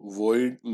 void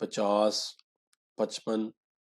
50, 55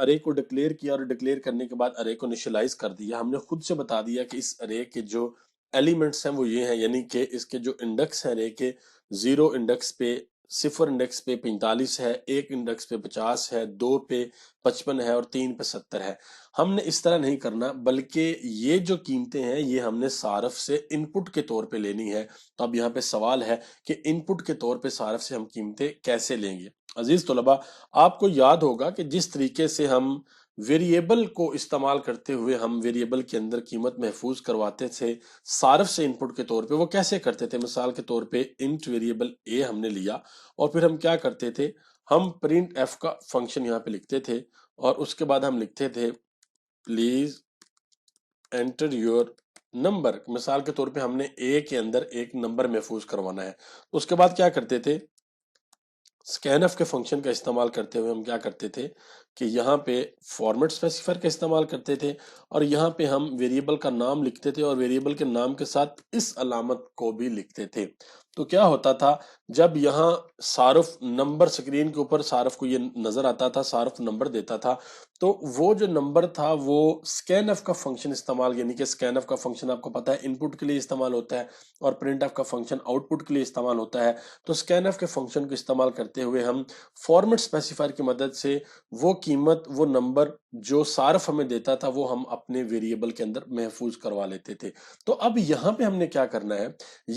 ارے کو declare کیا اور ڈکلیئر کرنے کے بعد ارے کو انیشلائز کر دیا. ہم نے خود سے بتا دیا کہ اس ارے کے جو ایلیمنٹس ہیں وہ یہ ہیں، یعنی کہ اس کے جو انڈیکس ہیں ارے کے، 0 انڈیکس پہ، 0 انڈیکس پہ 45 ہے، 1 انڈیکس پہ 50 ہے، 2 پہ 55 ہے اور 3 پہ 70 ہے. ہم نے اس طرح نہیں کرنا، بلکہ یہ جو قیمتیں ہیں یہ ہم نے صارف سے ان پٹ کے طور پہ لینی ہے. تو اب یہاں پہ سوال ہے کہ ان پٹ کے طور پہ صارف سے ہم قیمتیں کیسے لیں گے. عزیز طلبہ، آپ کو یاد ہوگا کہ جس طریقے سے ہم ویریبل کو استعمال کرتے ہوئے ہم ویریبل کے اندر قیمت محفوظ کرواتے تھے صارف سے ان پٹ کے طور پہ، وہ کیسے کرتے تھے؟ مثال کے طور پہ انٹ ویریبل اے ہم نے لیا اور پھر ہم کیا کرتے تھے، ہم پرنٹ ایف کا فنکشن یہاں پہ لکھتے تھے اور اس کے بعد ہم لکھتے تھے پلیز انٹر یور نمبر. مثال کے طور پہ ہم نے اے کے اندر ایک نمبر محفوظ کروانا ہے. اس کے بعد کیا کرتے تھے، اسکین ایف کے فنکشن کا استعمال کرتے ہوئے ہم کیا کرتے تھے کہ یہاں پہ فارمیٹ اسپیسیفائر کا استعمال کرتے تھے اور یہاں پہ ہم ویریبل کا نام لکھتے تھے اور ویریبل کے نام کے ساتھ اس علامت کو بھی لکھتے تھے. تو کیا ہوتا تھا، جب یہاں صارف نمبر اسکرین کے اوپر صارف کو یہ نظر آتا تھا، صارف نمبر دیتا تھا، تو وہ جو نمبر تھا وہ اسکین ایف کا فنکشن استعمال، یعنی کہ اسکین ایف کا فنکشن آپ کو پتا ہے ان پٹ کے لیے استعمال ہوتا ہے اور پرنٹ ایف کا فنکشن آؤٹ پٹ کے لیے استعمال ہوتا ہے. تو اسکین ایف کے فنکشن کو استعمال کرتے ہوئے ہم فارمیٹ اسپیسیفائر کی مدد سے وہ قیمت، وہ نمبر جو صارف ہمیں دیتا تھا وہ ہم اپنے ویریبل کے اندر محفوظ کروا لیتے تھے. تو اب یہاں پہ ہم نے کیا کرنا ہے،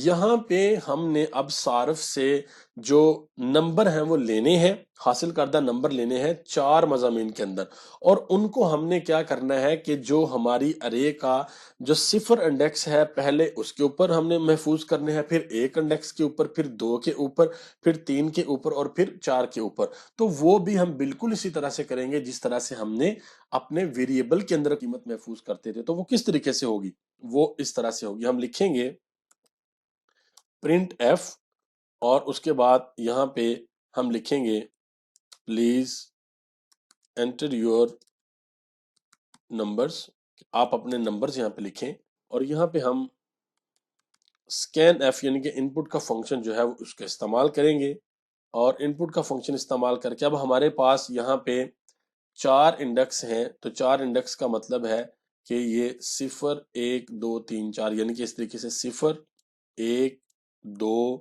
یہاں پہ ہم نے اب صارف سے جو نمبر ہیں وہ لینے ہیں، حاصل کردہ نمبر لینے ہیں 4 مضامین کے اندر، اور ان کو ہم نے کیا کرنا ہے کہ جو ہماری ارے کا جو 0 انڈیکس ہے پہلے اس کے اوپر ہم نے محفوظ کرنے ہیں، پھر 1 انڈیکس کے اوپر، پھر 2 کے اوپر، پھر 3 کے اوپر اور پھر 4 کے اوپر. تو وہ بھی ہم بالکل اسی طرح سے کریں گے جس طرح سے ہم نے اپنے ویریبل کے اندر قیمت محفوظ کرتے تھے. تو وہ کس طریقے سے ہوگی، وہ اس طرح سے ہوگی. ہم لکھیں گے پرنٹ ایف اور اس کے بعد یہاں پہ ہم لکھیں گے پلیز انٹر یور نمبرز. آپ اپنے نمبرز یہاں پہ لکھیں اور یہاں پہ ہم اسکین ایف یعنی کہ ان پٹ کا فنکشن جو ہے اس کا استعمال کریں گے اور ان پٹ کا فنکشن استعمال کر کے اب ہمارے پاس یہاں پہ 4 انڈیکس ہیں. تو 4 انڈیکس کا مطلب ہے کہ یہ 0 1 2 3 4، یعنی کہ اس طریقے سے 0 1 2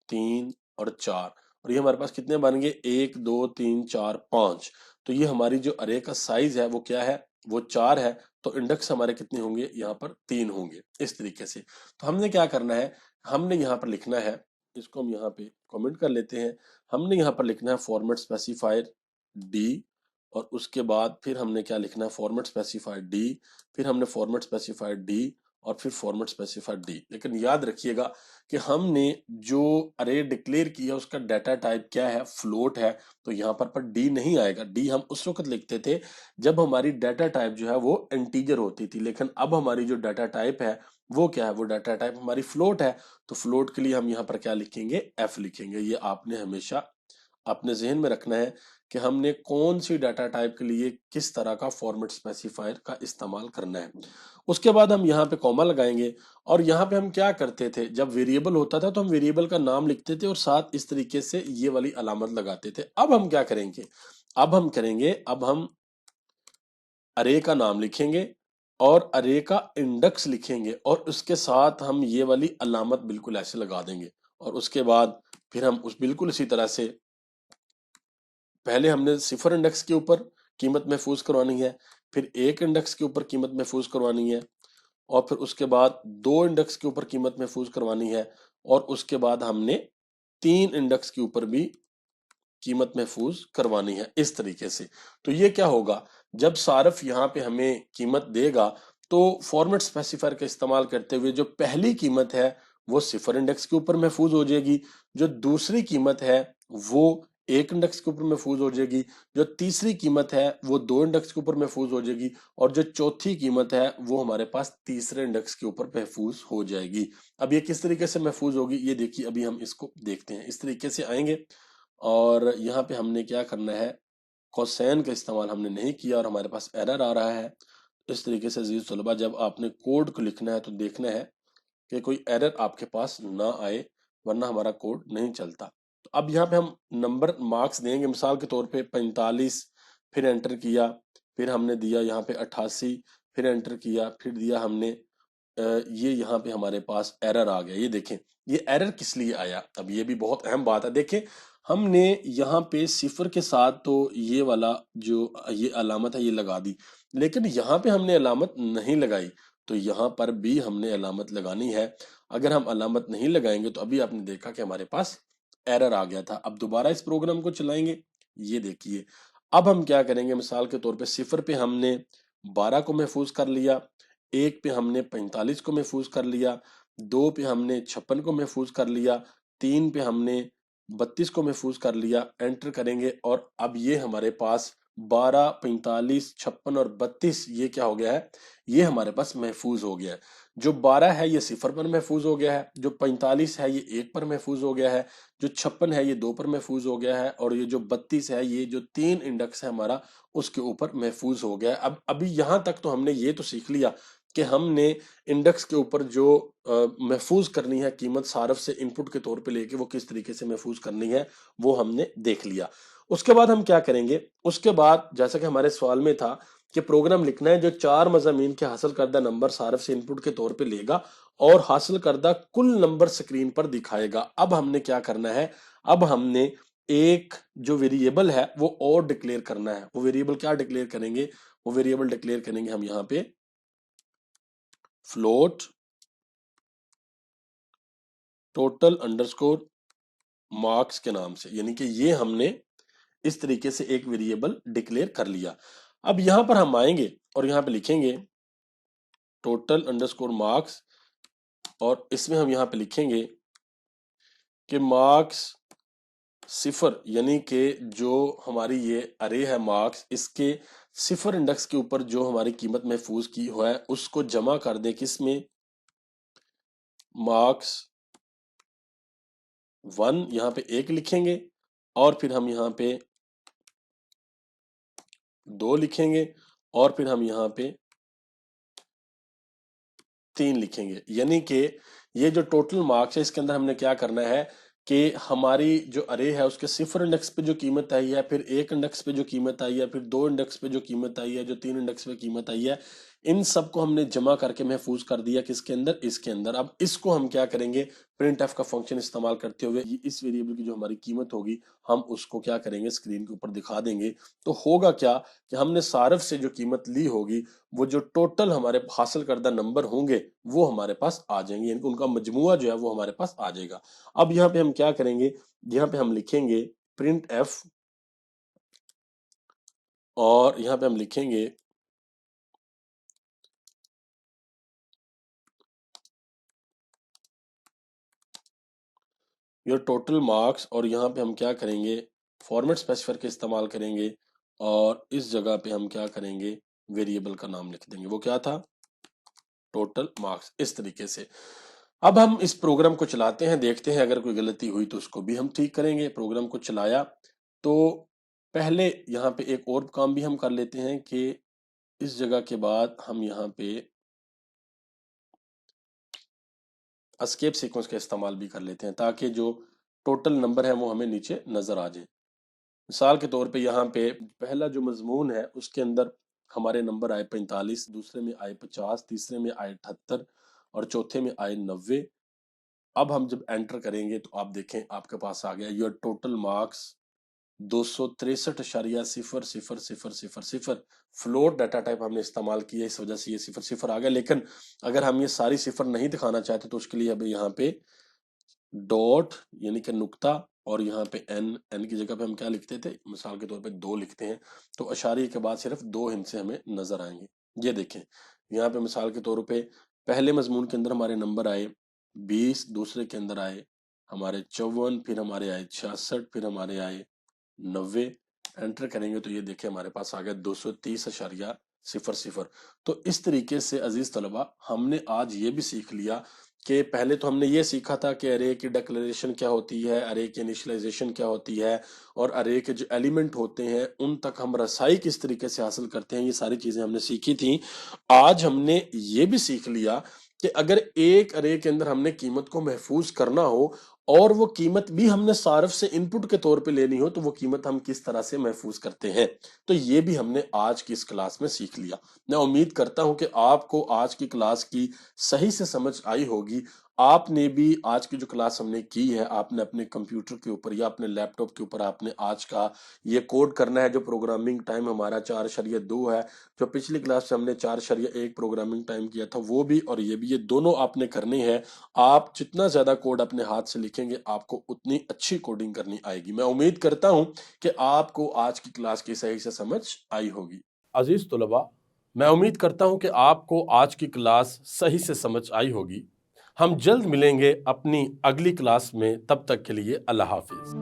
3 اور 4، اور یہ ہمارے پاس کتنے بن گئے، 1 2 3 4 5. تو یہ ہماری جو ارے کا سائز ہے وہ کیا ہے، وہ 4 ہے. تو انڈیکس ہمارے کتنے ہوں گے، یہاں پر 3 ہوں گے اس طریقے سے. تو ہم نے کیا کرنا ہے، ہم نے یہاں پر لکھنا ہے، اس کو ہم یہاں پہ کامنٹ کر لیتے ہیں. ہم نے یہاں پر لکھنا ہے فارمیٹ اسپیسیفائر ڈی، اور اس کے بعد پھر ہم نے کیا لکھنا ہے، فارمیٹ اسپیسیفائر ڈی، پھر ہم نے فارمیٹ اسپیسیفائر ڈی اور پھر فارمیٹ اسپیسیفائر ڈی. لیکن یاد رکھیے گا کہ ہم نے جو ارے ڈکلیئر کیا اس کا ڈیٹا ٹائپ کیا ہے، فلوٹ ہے. تو یہاں پر ڈی نہیں آئے گا. ڈی ہم اس وقت لکھتے تھے جب ہماری ڈیٹا ٹائپ جو ہے وہ انٹیجر ہوتی تھی، لیکن اب ہماری جو ڈیٹا ٹائپ ہے وہ کیا ہے، وہ ڈیٹا ٹائپ ہماری فلوٹ ہے. تو فلوٹ کے لیے ہم یہاں پر کیا لکھیں گے، ایف لکھیں گے. یہ آپ نے ہمیشہ اپنے ذہن میں رکھنا ہے کہ ہم نے کون سی ڈیٹا ٹائپ کے لیے کس طرح کا فارمیٹ اسپیسیفائر کا استعمال کرنا ہے. اس کے بعد ہم یہاں پہ کوما لگائیں گے اور یہاں پہ ہم کیا کرتے تھے، جب ویریبل ہوتا تھا تو ہم ویریبل کا نام لکھتے تھے اور ساتھ اس طریقے سے یہ والی علامت لگاتے تھے. اب ہم کیا کریں گے، اب ہم ارے کا نام لکھیں گے اور ارے کا انڈیکس لکھیں گے اور اس کے ساتھ ہم یہ والی علامت بالکل ایسے لگا دیں گے. اور اس کے بعد پھر ہم بالکل اسی طرح سے پہلے ہم نے 0 انڈیکس کے اوپر قیمت محفوظ کروانی ہے، پھر 1 انڈیکس کے اوپر قیمت محفوظ کروانی ہے، اور پھر اس کے بعد 2 انڈیکس کے اوپر قیمت محفوظ کروانی ہے، اور اس کے بعد ہم نے 3 انڈیکس کے اوپر بھی قیمت محفوظ کروانی ہے اس طریقے سے. تو یہ کیا ہوگا، جب صارف یہاں پہ ہمیں قیمت دے گا تو فارمیٹ اسپیسیفائر کا استعمال کرتے ہوئے جو پہلی قیمت ہے وہ 0 انڈیکس کے اوپر محفوظ ہو جائے گی، جو دوسری قیمت ہے وہ 1 انڈیکس کے اوپر محفوظ ہو جائے گی، جو تیسری قیمت ہے وہ 2 انڈیکس کے اوپر محفوظ ہو جائے گی، اور جو چوتھی قیمت ہے وہ ہمارے پاس تیسرے انڈیکس کے اوپر محفوظ ہو جائے گی. اب یہ کس طریقے سے محفوظ ہوگی، یہ دیکھیے ابھی ہم اس کو دیکھتے ہیں. اس طریقے سے آئیں گے اور یہاں پہ ہم نے کیا کرنا ہے، کوسین کا استعمال ہم نے نہیں کیا اور ہمارے پاس ایرر آ رہا ہے. اس طریقے سے عزیز طلبہ جب آپ نے کوڈ کو لکھنا ہے تو دیکھنا ہے کہ کوئی ایرر آپ کے پاس نہ آئے، ورنہ ہمارا کوڈ نہیں چلتا. تو اب یہاں پہ ہم نمبر مارکس دیں گے، مثال کے طور پہ 45 پھر انٹر کیا، پھر ہم نے دیا یہاں پہ 88، پھر انٹر کیا، پھر دیا ہم نے یہ یہاں پہ ہمارے پاس ایرر آ گیا۔ یہ دیکھیں یہ ایرر کس لیے آیا، اب یہ بھی بہت اہم بات ہے۔ دیکھیں ہم نے یہاں پہ صفر کے ساتھ تو یہ والا جو یہ علامت ہے یہ لگا دی، لیکن یہاں پہ ہم نے علامت نہیں لگائی، تو یہاں پر بھی ہم نے علامت لگانی ہے۔ اگر ہم علامت نہیں لگائیں گے تو ابھی آپ نے دیکھا کہ ہمارے پاس ایرر آ گیا تھا۔ اب دوبارہ اس پروگرام کو چلائیں گے، یہ دیکھیے اب ہم کیا کریں گے، مثال کے طور پہ صفر پہ ہم نے 12 کو محفوظ کر لیا، ایک پہ ہم نے 45 کو محفوظ کر لیا، 2 پہ ہم نے 56 کو محفوظ کر لیا، 3 پہ ہم نے 32 کو محفوظ کر لیا، انٹر کریں گے اور اب یہ ہمارے پاس 12، 45، 56 اور 32 یہ کیا ہو گیا ہے، یہ ہمارے پاس محفوظ ہو گیا ہے۔ جو 12 ہے یہ صفر پر محفوظ ہو گیا ہے، جو 45 ہے یہ 1 پر محفوظ ہو گیا ہے، جو 56 ہے یہ 2 پر محفوظ ہو گیا ہے، اور یہ جو 32 ہے یہ جو 3 انڈیکس ہے ہمارا اس کے اوپر محفوظ ہو گیا ہے۔ اب ابھی یہاں تک تو ہم نے یہ تو سیکھ لیا کہ ہم نے انڈیکس کے اوپر جو محفوظ کرنی ہے قیمت صارف سے ان پٹ کے طور پہ لے کے وہ کس طریقے سے محفوظ کرنی ہے وہ ہم نے دیکھ لیا۔ اس کے بعد ہم کیا کریں گے، اس کے بعد جیسا کہ ہمارے سوال میں تھا کہ پروگرام لکھنا ہے جو 4 مضامین کے حاصل کردہ نمبر صارف سے ان پٹ کے طور پہ لے گا اور حاصل کردہ کل نمبر سکرین پر دکھائے گا۔ اب ہم نے کیا کرنا ہے، اب ہم نے ایک جو ویریبل ہے وہ اور ڈکلیئر کرنا ہے۔ وہ ویریبل کیا ڈکلیئر کریں گے، وہ ویریبل ڈکلیئر کریں گے ہم یہاں پہ فلوٹ ٹوٹل انڈرسکور مارکس کے نام سے، یعنی کہ یہ ہم نے اس طریقے سے ایک ویریبل ڈکلیئر کر لیا۔ اب یہاں پر ہم آئیں گے اور یہاں پہ لکھیں گے ٹوٹل انڈرسکور مارکس، اور اس میں ہم یہاں پہ لکھیں گے کہ مارکس صفر، یعنی کہ جو ہماری یہ ارے ہے مارکس، اس کے صفر انڈیکس کے اوپر جو ہماری قیمت محفوظ کی ہوا ہے اس کو جمع کر دیں کس میں، مارکس 1، یہاں پہ 1 لکھیں گے اور پھر ہم یہاں پہ 2 لکھیں گے اور پھر ہم یہاں پہ 3 لکھیں گے۔ یعنی کہ یہ جو ٹوٹل مارکس ہے اس کے اندر ہم نے کیا کرنا ہے کہ ہماری جو ارے ہے اس کے صفر انڈیکس پہ جو قیمت آئی ہے، پھر 1 انڈیکس پہ جو قیمت آئی ہے، پھر 2 انڈیکس پہ جو قیمت آئی ہے، جو 3 انڈیکس پہ قیمت آئی ہے، ان سب کو ہم نے جمع کر کے محفوظ کر دیا کس کے اندر، اس کے اندر۔ اب اس کو ہم کیا کریں گے، پرنٹ ایف کا فنکشن استعمال کرتے ہوئے اس ویریبل کی جو ہماری قیمت ہوگی ہم اس کو کیا کریں گے، اسکرین کے اوپر دکھا دیں گے۔ تو ہوگا کیا کہ ہم نے صارف سے جو قیمت لی ہوگی وہ جو ٹوٹل ہمارے حاصل کردہ نمبر ہوں گے وہ ہمارے پاس آ جائیں گے، یعنی کہ ان کا مجموعہ جو ہے وہ ہمارے پاس آ جائے گا۔ اب یہاں پہ ہم کیا کریں گے، یہاں پہ ہم لکھیں گے پرنٹ ایف، اور یہاں پہ ہم لکھیں گے یہ ٹوٹل مارکس، اور یہاں پہ ہم کیا کریں گے، فارمیٹ اسپیسیفائر کے استعمال کریں گے اور اس جگہ پہ ہم کیا کریں گے، ویریبل کا نام لکھ دیں گے، وہ کیا تھا، ٹوٹل مارکس، اس طریقے سے۔ اب ہم اس پروگرام کو چلاتے ہیں، دیکھتے ہیں اگر کوئی غلطی ہوئی تو اس کو بھی ہم ٹھیک کریں گے۔ پروگرام کو چلایا تو پہلے یہاں پہ ایک اور کام بھی ہم کر لیتے ہیں کہ اس جگہ کے بعد ہم یہاں پہ اسکیپ سیکوینس کا استعمال بھی کر لیتے ہیں تاکہ جو ٹوٹل نمبر ہے وہ ہمیں نیچے نظر آ جائے۔ مثال کے طور پہ یہاں پہ پہلا جو مضمون ہے اس کے اندر ہمارے نمبر آئے 45، دوسرے میں آئے 50، تیسرے میں آئے 78 اور چوتھے میں آئے 90۔ اب ہم جب انٹر کریں گے تو آپ دیکھیں آپ کے پاس آ گیا your total marks 263.00000۔ Float data type ہم نے استعمال کیا، اس وجہ سے یہ 00 آ گیا، لیکن اگر ہم یہ ساری صفر نہیں دکھانا چاہتے تو اس کے لیے اب یہاں پہ ڈاٹ یعنی کہ نقطہ، اور یہاں پہ این کی جگہ پہ ہم کیا لکھتے تھے، مثال کے طور پہ 2 لکھتے ہیں تو اشاریہ کے بعد صرف 2 ہندسے ہمیں نظر آئیں گے۔ یہ دیکھیں یہاں پہ مثال کے طور پہ پہلے مضمون کے اندر ہمارے نمبر آئے 20، دوسرے کے اندر آئے ہمارے 54، پھر ہمارے آئے 66، پھر ہمارے آئے 90۔ انٹر کریں گے تو یہ دیکھیں ہمارے پاس آ گیا 230.00۔ تو اس طریقے سے عزیز طلبہ ہم نے آج یہ بھی سیکھ لیا کہ پہلے تو ہم نے یہ سیکھا تھا کہ ارے کی ڈیکلریشن کیا ہوتی ہے، ارے کی انیشلائزیشن کیا ہوتی ہے، اور ارے کے جو ایلیمنٹ ہوتے ہیں ان تک ہم رسائی کس طریقے سے حاصل کرتے ہیں، یہ ساری چیزیں ہم نے سیکھی تھیں۔ آج ہم نے یہ بھی سیکھ لیا کہ اگر ایک ارے کے اندر ہم نے قیمت کو محفوظ کرنا ہو اور وہ قیمت بھی ہم نے صارف سے ان پٹ کے طور پہ لینی ہو تو وہ قیمت ہم کس طرح سے محفوظ کرتے ہیں، تو یہ بھی ہم نے آج کی اس کلاس میں سیکھ لیا۔ میں امید کرتا ہوں کہ آپ کو آج کی کلاس کی صحیح سے سمجھ آئی ہوگی۔ آپ نے بھی آج کی جو کلاس ہم نے کی ہے، آپ نے اپنے کمپیوٹر کے اوپر یا اپنے لیپ ٹاپ کے اوپر آپ نے آج کا یہ کوڈ کرنا ہے۔ جو پروگرامنگ ٹائم ہمارا 4.2 ہے، جو پچھلی کلاس سے ہم نے 4.1 پروگرامنگ ٹائم کیا تھا، وہ بھی اور یہ بھی، یہ دونوں آپ نے کرنے ہیں۔ آپ جتنا زیادہ کوڈ اپنے ہاتھ سے لکھیں گے آپ کو اتنی اچھی کوڈنگ کرنی آئے گی۔ میں امید کرتا ہوں کہ آپ کو آج کی کلاس کی صحیح سے سمجھ آئی ہوگی۔ عزیز طلباء، میں امید کرتا ہوں کہ آپ کو آج کی کلاس صحیح سے سمجھ آئی ہوگی۔ ہم جلد ملیں گے اپنی اگلی کلاس میں، تب تک کے لیے اللہ حافظ۔